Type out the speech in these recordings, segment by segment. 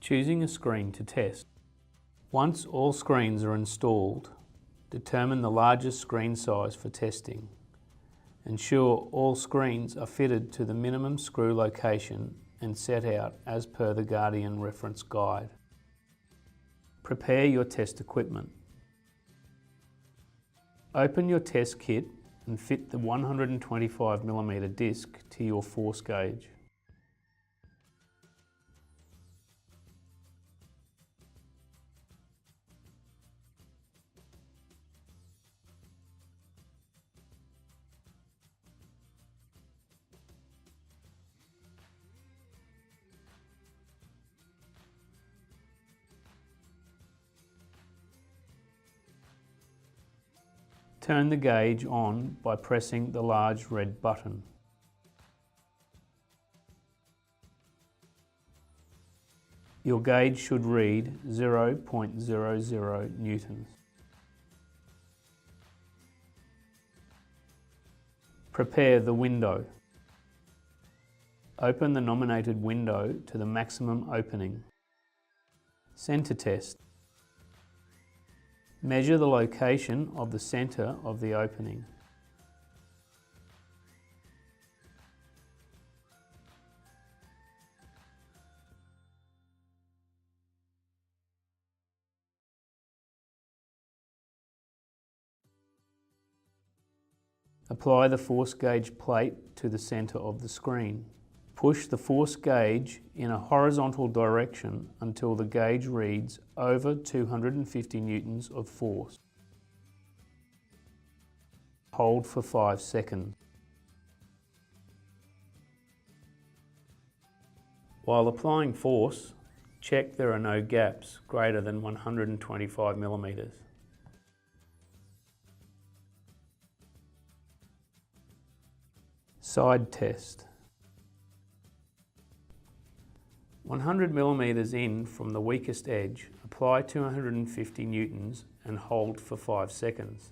Choosing a screen to test. Once all screens are installed, determine the largest screen size for testing. Ensure all screens are fitted to the minimum screw location and set out as per the Guardian reference guide. Prepare your test equipment. Open your test kit and fit the 125mm disc to your force gauge. Turn the gauge on by pressing the large red button. Your gauge should read 0.00 newtons. Prepare the window. Open the nominated window to the maximum opening. Center test. Measure the location of the center of the opening. Apply the force gauge plate to the center of the screen. Push the force gauge in a horizontal direction until the gauge reads over 250 newtons of force. Hold for 5 seconds. While applying force, check there are no gaps greater than 125mm. Side test. 100mm in from the weakest edge, apply 250 newtons and hold for 5 seconds.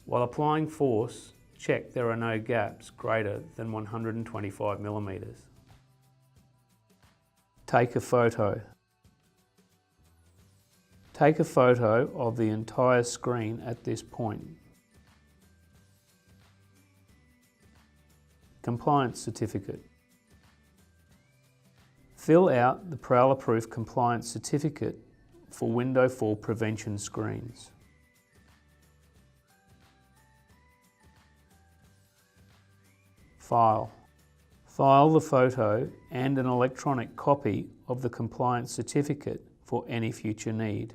While applying force, check there are no gaps greater than 125mm. Take a photo. Take a photo of the entire screen at this point. Compliance certificate. Fill out the Prowler-proof compliance certificate for window fall prevention screens. File. File the photo and an electronic copy of the compliance certificate for any future need.